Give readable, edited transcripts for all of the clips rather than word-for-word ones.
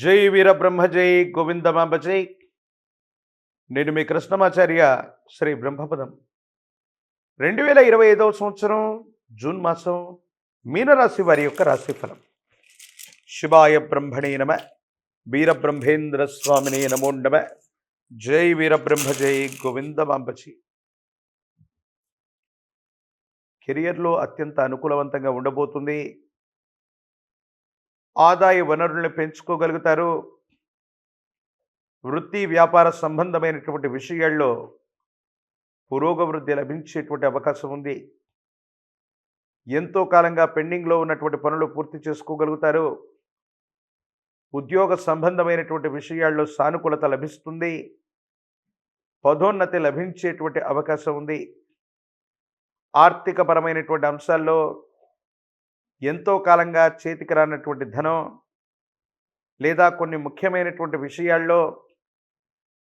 జై వీరబ్రహ్మ జై గోవిందమాంబ జై. నేను మీ కృష్ణమాచార్య శ్రీ బ్రహ్మపదం. 2025వ సంవత్సరం జూన్ మాసం మీనరాశి వారి యొక్క రాశిఫలం. శివాయ బ్రహ్మణే నమ. వీరబ్రహ్మేంద్ర స్వామినే నమో నమ. జై వీరబ్రహ్మ జై గోవిందమాంబ జై. కెరియర్లో అత్యంత అనుకూలవంతంగా ఉండబోతుంది. ఆదాయ వనరుల్ని పెంచుకోగలుగుతారు. వృత్తి వ్యాపార సంబంధమైనటువంటి విషయాల్లో పురోగవృద్ధి లభించేటువంటి అవకాశం ఉంది. ఎంతో కాలంగా పెండింగ్లో ఉన్నటువంటి పనులు పూర్తి చేసుకోగలుగుతారు. ఉద్యోగ సంబంధమైనటువంటి విషయాల్లో సానుకూలత లభిస్తుంది. పదోన్నతి లభించేటువంటి అవకాశం ఉంది. ఆర్థికపరమైనటువంటి అంశాల్లో ఎంతో కాలంగా చేతికి రానటువంటి ధనం లేదా కొన్ని ముఖ్యమైనటువంటి విషయాల్లో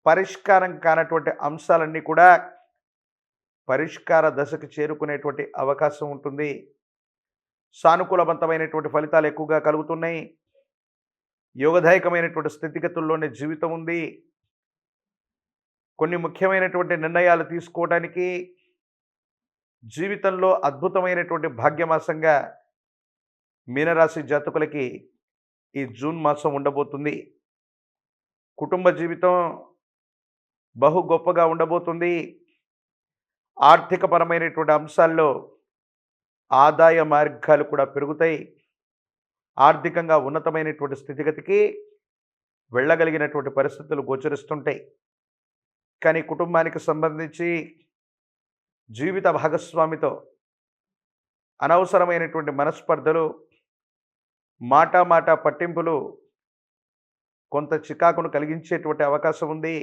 పరిష్కారం కానటువంటి అంశాలన్నీ కూడా పరిష్కార దశకు చేరుకునేటువంటి అవకాశం ఉంటుంది. సానుకూలవంతమైనటువంటి ఫలితాలు ఎక్కువగా కలుగుతున్నాయి. యోగదాయకమైనటువంటి స్థితిగతుల్లోనే జీవితం ఉంది. కొన్ని ముఖ్యమైనటువంటి నిర్ణయాలు తీసుకోవడానికి జీవితంలో అద్భుతమైనటువంటి భాగ్యమాసంగా మీనరాశి జాతకులకి ఈ జూన్ మాసం ఉండబోతుంది. కుటుంబ జీవితం బహు గొప్పగా ఉండబోతుంది. ఆర్థికపరమైనటువంటి అంశాల్లో ఆదాయ మార్గాలు కూడా పెరుగుతాయి. ఆర్థికంగా ఉన్నతమైనటువంటి స్థితిగతికి వెళ్ళగలిగినటువంటి పరిస్థితులు గోచరిస్తుంటాయి. కానీ కుటుంబానికి సంబంధించి జీవిత భాగస్వామితో అనవసరమైనటువంటి మనస్పర్ధలు, మాట పట్టింపులు కొంత చికాకును కలిగించేటువంటి అవకాశం ఉంది.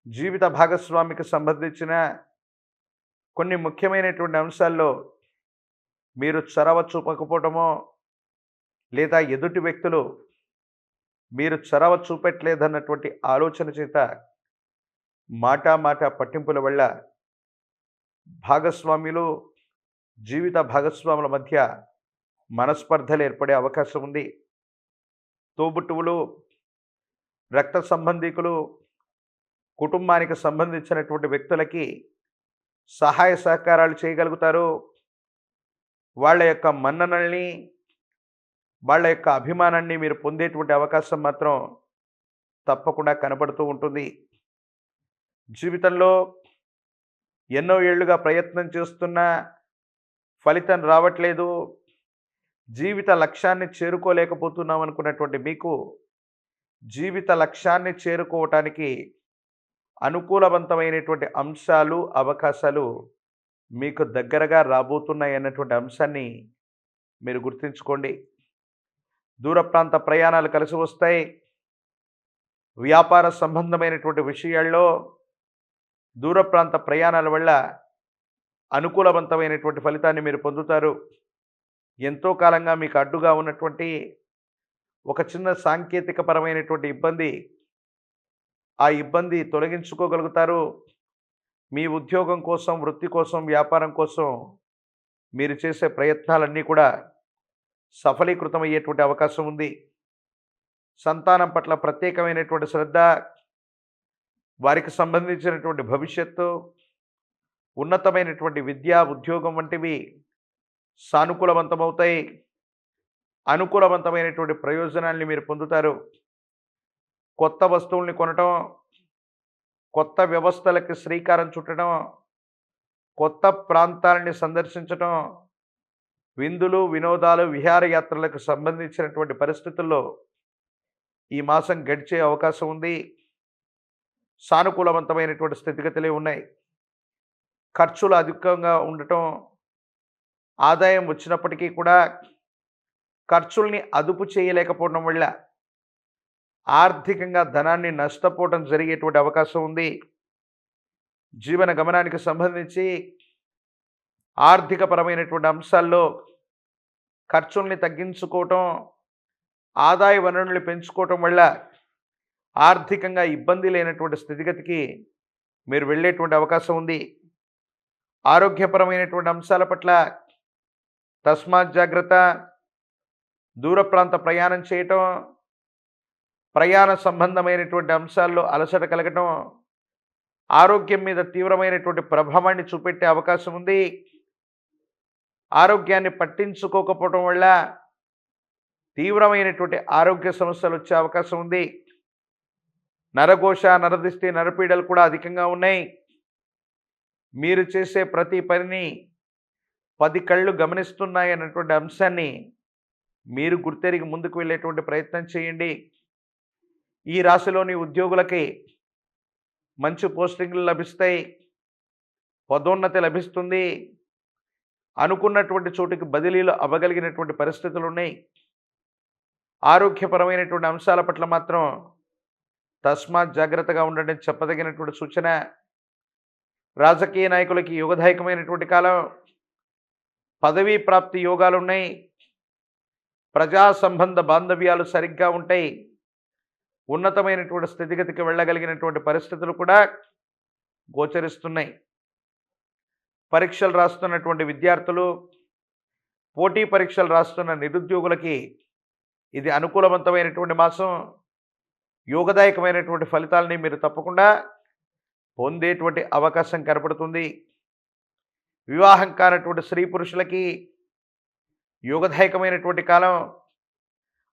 జీవిత భాగస్వామికి సంబంధించిన కొన్ని ముఖ్యమైనటువంటి అంశాల్లో మీరు చొరవ చూపకపోవటమో లేదా ఎదుటి వ్యక్తులు మీరు చొరవ చూపెట్టలేదన్నటువంటి ఆలోచన చేత మాట పట్టింపుల వల్ల భాగస్వాములు, జీవిత భాగస్వాముల మధ్య మనస్పర్ధలు ఏర్పడే అవకాశం ఉంది. తోబుట్టువులు, రక్త సంబంధికులు, కుటుంబానికి సంబంధించినటువంటి వ్యక్తులకి సహాయ సహకారాలు చేయగలుగుతారు. వాళ్ళ యొక్క మన్ననల్ని, వాళ్ళ యొక్క అభిమానాన్ని మీరు పొందేటువంటి అవకాశం మాత్రం తప్పకుండా కనబడుతూ ఉంటుంది. జీవితంలో ఎన్నో ఏళ్లుగా ప్రయత్నం చేస్తున్నా ఫలితం రావట్లేదు, జీవిత లక్ష్యాన్ని చేరుకోలేకపోతున్నాం అనుకున్నటువంటి మీకు జీవిత లక్ష్యాన్ని చేరుకోవటానికి అనుకూలవంతమైనటువంటి అంశాలు, అవకాశాలు మీకు దగ్గరగా రాబోతున్నాయి అన్నటువంటి అంశాన్ని మీరు గుర్తుంచుకోండి. దూర ప్రాంత ప్రయాణాలు కలిసి వస్తాయి. వ్యాపార సంబంధమైనటువంటి విషయాల్లో దూర ప్రాంత ప్రయాణాల వల్ల అనుకూలవంతమైనటువంటి ఫలితాన్ని మీరు పొందుతారు. ఎంతో కాలంగా మీకు అడ్డుగా ఉన్నటువంటి ఒక చిన్న సాంకేతికపరమైనటువంటి ఇబ్బంది, ఆ ఇబ్బంది తొలగించుకోగలుగుతారు. మీ ఉద్యోగం కోసం, వృత్తి కోసం, వ్యాపారం కోసం మీరు చేసే ప్రయత్నాలన్నీ కూడా సఫలీకృతమయ్యేటువంటి అవకాశం ఉంది. సంతానం పట్ల ప్రత్యేకమైనటువంటి శ్రద్ధ, వారికి సంబంధించినటువంటి భవిష్యత్తు, ఉన్నతమైనటువంటి విద్య, ఉద్యోగం వంటివి సానుకూలవంతమవుతాయి. అనుకూలవంతమైనటువంటి ప్రయోజనాల్ని మీరు పొందుతారు. కొత్త వస్తువుల్ని కొనటం, కొత్త వ్యవస్థలకి శ్రీకారం చుట్టడం, కొత్త ప్రాంతాలని సందర్శించటం, విందులు, వినోదాలు, విహారయాత్రలకు సంబంధించినటువంటి పరిస్థితుల్లో ఈ మాసం గడిచే అవకాశం ఉంది. సానుకూలవంతమైనటువంటి స్థితిగతులే ఉన్నాయి. ఖర్చులు అధికంగా ఉండటం, ఆదాయం వచ్చినప్పటికీ కూడా ఖర్చుల్ని అదుపు చేయలేకపోవడం వల్ల ఆర్థికంగా ధనాన్ని నష్టపోవడం జరిగేటువంటి అవకాశం ఉంది. జీవన గమనానికి సంబంధించి ఆర్థికపరమైనటువంటి అంశాల్లో ఖర్చుల్ని తగ్గించుకోవటం, ఆదాయ వనరుల్ని పెంచుకోవటం వల్ల ఆర్థికంగా ఇబ్బంది లేనటువంటి స్థితిగతికి మీరు వెళ్ళేటువంటి అవకాశం ఉంది. ఆరోగ్యపరమైనటువంటి అంశాల పట్ల తస్మాత్ జాగ్రత్త. దూర ప్రాంత ప్రయాణం చేయటం, ప్రయాణ సంబంధమైనటువంటి అంశాల్లో అలసట కలగటం, ఆరోగ్యం మీద తీవ్రమైనటువంటి ప్రభావాన్ని చూపెట్టే అవకాశం ఉంది. ఆరోగ్యాన్ని పట్టించుకోకపోవడం వల్ల తీవ్రమైనటువంటి ఆరోగ్య సమస్యలు వచ్చే అవకాశం ఉంది. నరఘోష, నరదిష్టి, నరపీడలు కూడా అధికంగా ఉన్నాయి. మీరు చేసే ప్రతి పనిని 10 కళ్ళు గమనిస్తున్నాయి అన్నటువంటి అంశాన్ని మీరు గుర్తెరిగి ముందుకు వెళ్ళేటువంటి ప్రయత్నం చేయండి. ఈ రాశిలోని ఉద్యోగులకి మంచి పోస్టింగ్లు లభిస్తాయి, పదోన్నతి లభిస్తుంది, అనుకున్నటువంటి చోటుకి బదిలీలు అవ్వగలిగినటువంటి పరిస్థితులు ఉన్నాయి. ఆరోగ్యపరమైనటువంటి అంశాల పట్ల మాత్రం తస్మాత్ జాగ్రత్తగా ఉండడం చెప్పదగినటువంటి సూచన. రాజకీయ నాయకులకి యోగదాయకమైనటువంటి కాలం, పదవీ ప్రాప్తి యోగాలు ఉన్నాయి, ప్రజా సంబంధ బాంధవ్యాలు సరిగ్గా ఉంటాయి, ఉన్నతమైనటువంటి స్థితిగతికి వెళ్ళగలిగినటువంటి పరిస్థితులు కూడా గోచరిస్తున్నాయి. పరీక్షలు రాస్తున్నటువంటి విద్యార్థులు, పోటీ పరీక్షలు రాస్తున్న నిరుద్యోగులకి ఇది అనుకూలవంతమైనటువంటి మాసం. యోగదాయకమైనటువంటి ఫలితాలని మీరు తప్పకుండా పొందేటువంటి అవకాశం కనపడుతుంది. వివాహం కానటువంటి స్త్రీ పురుషులకి యోగదాయకమైనటువంటి కాలం,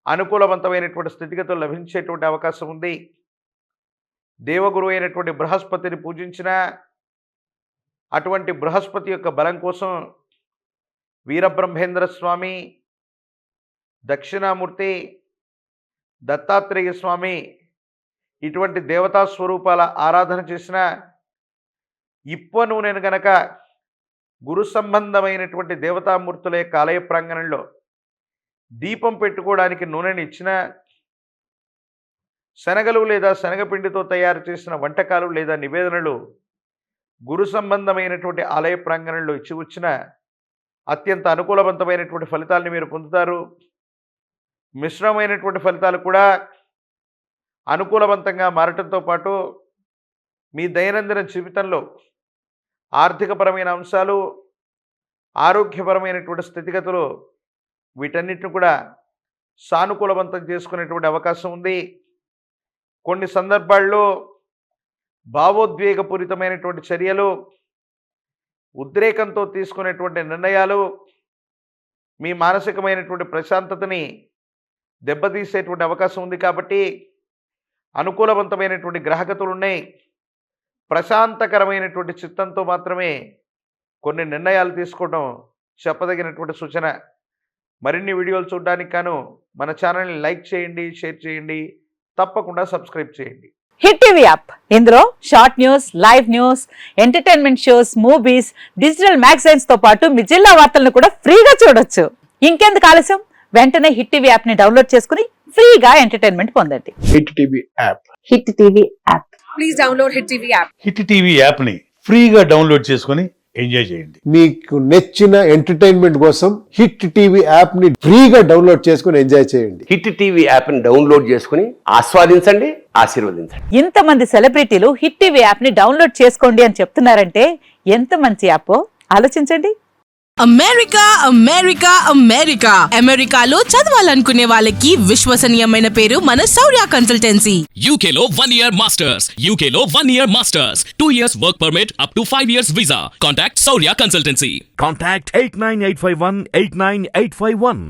అనుకూలవంతమైనటువంటి స్థితిగతులు లభించేటువంటి అవకాశం ఉంది. దేవగురు అయినటువంటి బృహస్పతిని పూజించిన అటువంటి బృహస్పతి యొక్క బలం కోసం వీరబ్రహ్మేంద్ర స్వామి, దక్షిణామూర్తి, దత్తాత్రేయ స్వామి ఇటువంటి దేవతా స్వరూపాల ఆరాధన చేసిన ఇప్ప నూనెను గనక గురు సంబంధమైనటువంటి దేవతామూర్తుల యొక్క ఆలయ ప్రాంగణంలో దీపం పెట్టుకోవడానికి నూనెని ఇచ్చిన, శనగలు లేదా శనగపిండితో తయారు చేసిన వంటకాలు లేదా నివేదనలు గురు సంబంధమైనటువంటి ఆలయ ప్రాంగణంలో ఇచ్చి వచ్చిన అత్యంత అనుకూలవంతమైనటువంటి ఫలితాలను మీరు పొందుతారు. మిశ్రమైనటువంటి ఫలితాలు కూడా అనుకూలవంతంగా మారటంతో పాటు మీ దైనందిన జీవితంలో ఆర్థికపరమైన అంశాలు, ఆరోగ్యపరమైనటువంటి స్థితిగతులు వీటన్నిటిని కూడా సానుకూలవంతం చేసుకునేటువంటి అవకాశం ఉంది. కొన్ని సందర్భాల్లో భావోద్వేగపూరితమైనటువంటి చర్యలు, ఉద్రేకంతో తీసుకునేటువంటి నిర్ణయాలు మీ మానసికమైనటువంటి ప్రశాంతతని దెబ్బతీసేటువంటి అవకాశం ఉంది. కాబట్టి అనుకూలవంతమైనటువంటి గ్రహగతులు ఉన్నాయి. ప్రశాంతకరమైనటువంటి చిత్తంతో మాత్రమే కొన్ని నిర్ణయాలు తీసుకోవడం చెప్పదగినటువంటి సూచన. మరిన్ని వీడియోలు చూడడానికి గాను మన ఛానల్ని లైక్ చేయండి, షేర్ చేయండి, తప్పకుండా సబ్స్క్రైబ్ చేయండి. హిట్ టీవీ యాప్, ఇందులో short news, live news, entertainment shows, movies, digital magazines తో పాటు మీ జిల్లా వార్తలను కూడా ఫ్రీగా చూడొచ్చు. ఇంకెందుకు ఆలస్యం, వెంటనే హిట్ టీవీ యాప్ ని డౌన్లోడ్ చేసుకుని ఫ్రీగా ఎంటర్టైన్మెంట్ పొందండి. Hit TV app. Hit TV app. Please download hit TV app. Hit TV app ని ఫ్రీగా డౌన్లోడ్ చేసుకుని ఎంజాయ్ చేయండి. మీకు నచ్చిన ఎంటర్టైన్మెంట్ కోసం హిట్ టీవీ యాప్ ని ఫ్రీగా డౌన్లోడ్ చేసుకుని ఎంజాయ్ చేయండి. హిట్ టీవీ యాప్ ని డౌన్లోడ్ చేసుకుని ఆస్వాదించండి, ఆశీర్వదించండి. ఇంతమంది సెలబ్రిటీలు హిట్ టీవీ యాప్ ని డౌన్లోడ్ చేసుకోండి అని చెప్తున్నారంటే ఎంత మంచి యాప్ ఆలోచించండి. అమెరికా అమెరికా అమెరికా అమెరికాలో చదవాలనుకునే వాళ్ళకి విశ్వసనీయమైన పేరు మన శౌర్య కన్సల్టెన్సీ. UK లో 1 year masters. UK లో 1 year masters. 2 years work permit up to 5 years visa. Contact Saurya Consultancy. Contact 89851 89851.